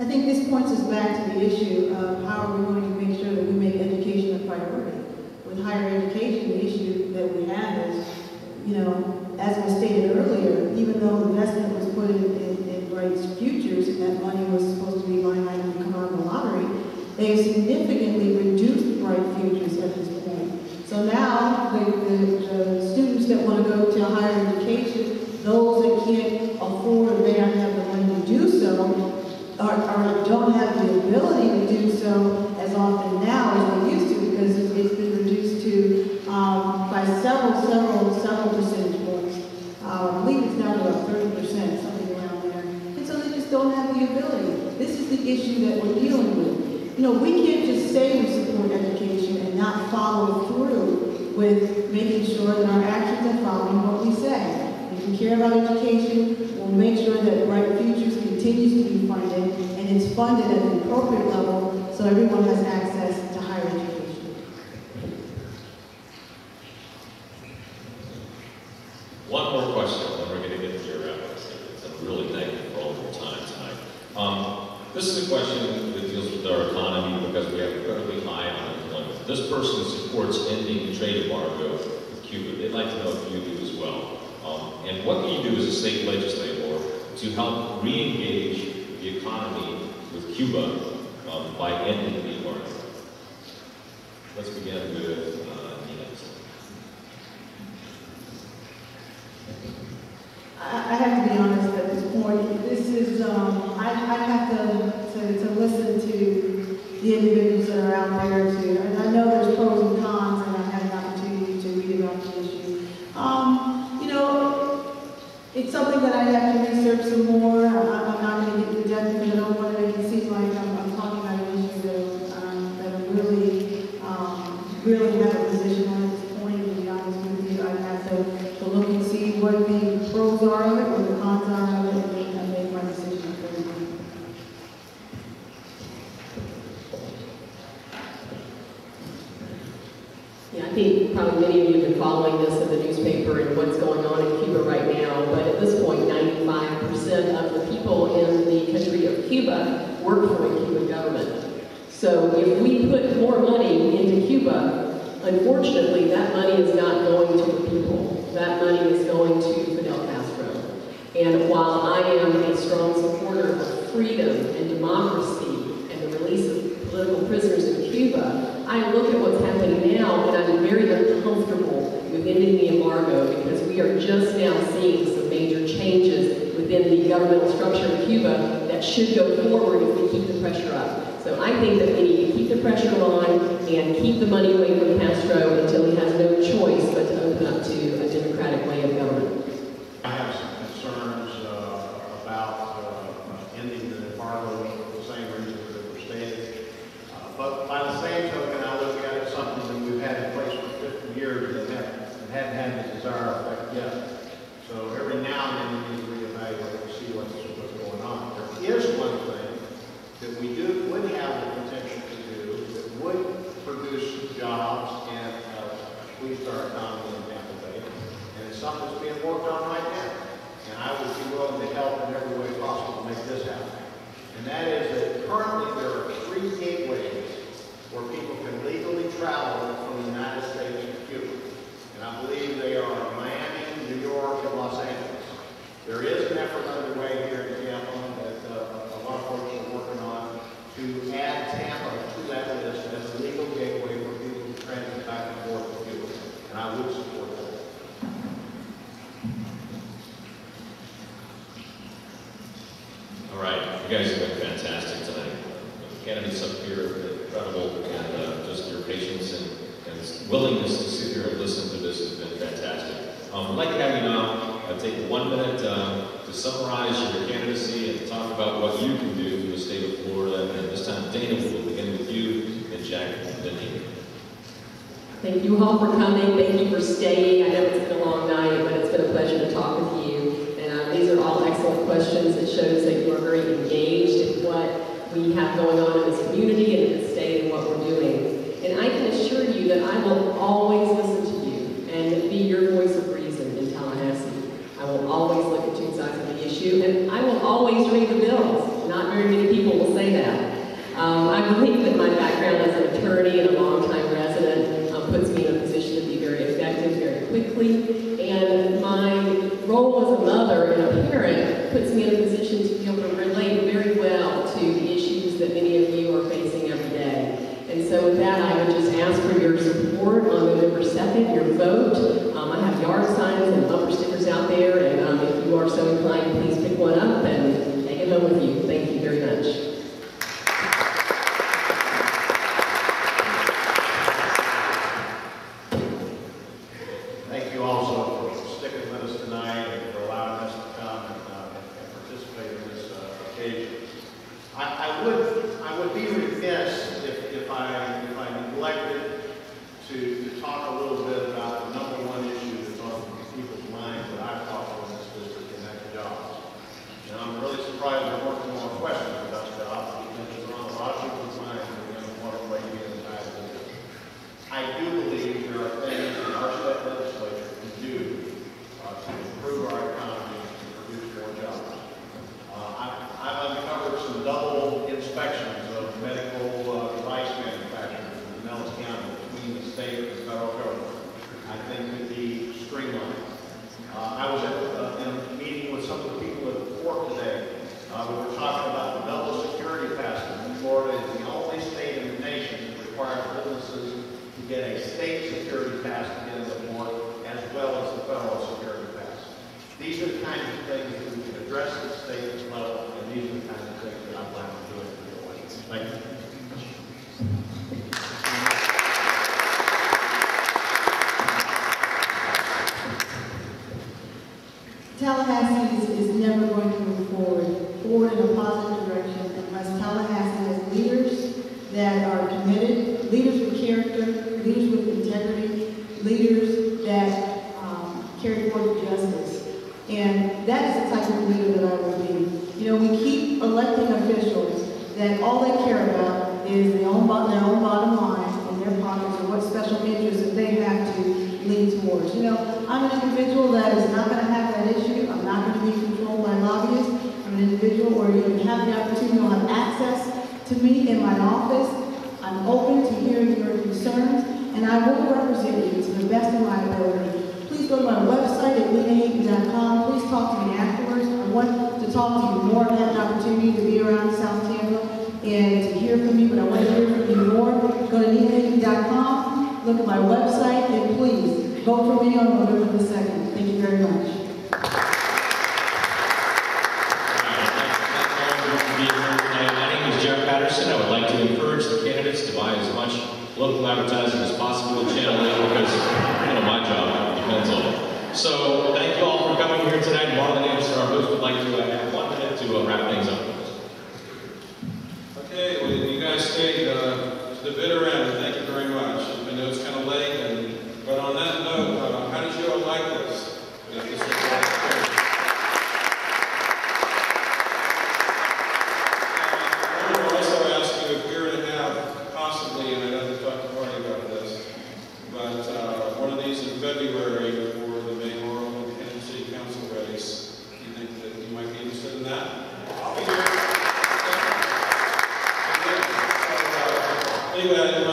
think this points us back to the issue of how are we going to make sure that we make education a priority. With higher education, the issue that we have is, as was stated earlier, even though investment was put in Bright's futures and that money was supposed to be line item to come out of the lottery, they have significantly reduced Bright futures at this point. So now the students that want to go to higher education, those that can't afford or may not have the money to do so, or don't have the ability to do so as often now as they used to, because it's been reduced to by several percentage points. I believe it's down to about 30%, something around there. And so they just don't have the ability. This is the issue that we're dealing with. We can't just say we support education and not follow through with making sure that our actions are following what we say. If we care about education, we'll make sure that Bright Futures continues to be funded, and it's funded at an appropriate level so everyone has access to higher education. One more question, then we're going to get to your wrap-up statements. I'm really thankful for all of your time tonight. This is a question that deals with our economy because we have incredibly high unemployment. This person supports ending the trade embargo with Cuba. They'd like to know if you do as well. And what can you do as a state legislator to help re-engage the economy with Cuba by ending the embargo? Let's begin with I have to be honest at this point. This is, I have to listen to the individuals that are out there too. And I know there's pros and cons, and I've had an opportunity to read about the issue. It's something that I have to research some more. I'm not going to get into depth because I don't want to make it seem like I'm talking about an issue that I really have a position on at this point. To be honest with you, I have to look and see what the pros are of it, what the cons are of it, and make my decision accordingly. Yeah, I think probably many of you have been following this in the newspaper and what's going on in Cuba right now, but at this point, 95% of the people in the country of Cuba work for the Cuban government. So if we put more money into Cuba, unfortunately, that money is not going to the people. That money is going to Fidel Castro. And while I am a strong supporter of freedom and democracy and the release of political prisoners in Cuba, I look at what's happening now and I'm very uncomfortable with ending the embargo because we are just now seeing some major changes within the governmental structure of Cuba that should go forward if we keep the pressure up. So I think that we need to keep the pressure on and keep the money away from Castro until he has no choice but to open up to a democratic way of government. I have some concerns about ending the embargo for the same reasons that were stated. But by the same token, I look at it something that we've had in place for 50 years that hadn't had the desired effect yet. So every now and then we need to reevaluate and see what's going on. There is one thing that we would have the potential to do that would produce jobs and boost our economy in Tampa Bay. And it's something that's being worked on right now. And I would be willing to help in every way possible to make this happen. And that is that currently there are 3 gateways where people can legally travel from the United States to Cuba. And I believe they are Miami, New York, and Los Angeles. There is an effort underway here in Tampa that a lot of folks are working on to add Tampa to that list as a legal gateway for people to transit back and forth to Cuba. And I would support that. All right, you guys have been fantastic tonight. The candidates up here are incredible, and just your patience and willingness to sit here and listen to this has been fantastic. I'd like to have you now take 1 minute to summarize your candidacy and talk about what you can do for the state of Florida. And this time, Dana, we'll begin with you, and Jack, and then Amy. Thank you all for coming. Thank you for staying. I know it's been a long night, but it's been a pleasure to talk with you. And these are all excellent questions. It shows that you are very engaged in what we have going on in this community and in the state and what we're doing. And I can assure you that I will always listen to you and be your voice of reason in Tallahassee. I will always look at two sides of the issue, and I will always read the bills. Not very many people will say say that. I believe that my background as an attorney and a longtime resident puts me in a position to be very effective very quickly, and my role as a mother and a parent puts me in a position to be able to relate very well to the issues that many of you are facing every day. And so with that, I would just ask for your support on November 2nd, your vote. I have yard signs and bumper stickers out there, and if you are so inclined, please pick one up and take it home with you. Thank you very much. Thank you also for sticking with us tonight and for allowing us to come and participate in this occasion. I would be remiss if I neglected to talk a little bit about the number one issue that's on people's minds that I've talked to in this district, and that's jobs. And I'm really surprised there weren't more questions about jobs, because it's on a lot of people's minds that we're going to want to play inside of this. I do believe there are things that our state legislature can do to improve our economy and produce more jobs. I've uncovered some double inspections of medical device manufacturers in Nellis County between the state and the federal government. I think could be streamlined. I was in a meeting with some of the people at the port today. We were talking about the double security passes. Florida is the only state in the nation that requires businesses to get a state security pass to get into the port, as well as the federal security pass. These are the kinds of things that we can address at the state level, and these are the kinds of things that I plan on doing. Thank you. Tallahassee is never going to move forward in a positive direction unless Tallahassee has leaders that are committed, leaders with character, leaders with integrity, leaders that carry forth justice. And that is the type of leader that I will be. You know, we keep electing officials that all they care about is their own bottom line in their pockets, or what special interests that they have to lean towards. You know, I'm an individual that is not going to have that issue. I'm not going to be controlled by lobbyists. I'm an individual where you can have the opportunity to have access to me in my office. I'm open to hearing your concerns, and I will represent you to the best of my ability. Please go to my website at LenaHayden.com. Please talk to me afterwards. I want to talk to you more. I've had an opportunity to be around South Tampa and to hear from you, but I want to hear from you more. Go to LenaHayden.com, look at my website, and please vote for me on November the 2nd. Thank you very much. I would like to encourage the candidates to buy as much local advertising as possible in Channel 8, because, you know, my job depends on it. So thank you all for coming here tonight. Marlon Anderson, our host, would like to have 1 minute to wrap things up. Okay, well, you guys stayed to the bitter end. Thank you very much. I know it's kind of late, but on that note, how did you all like this? February for the mayoral and city council race. Do you think that you might be interested in that? I'll be here. Anyway,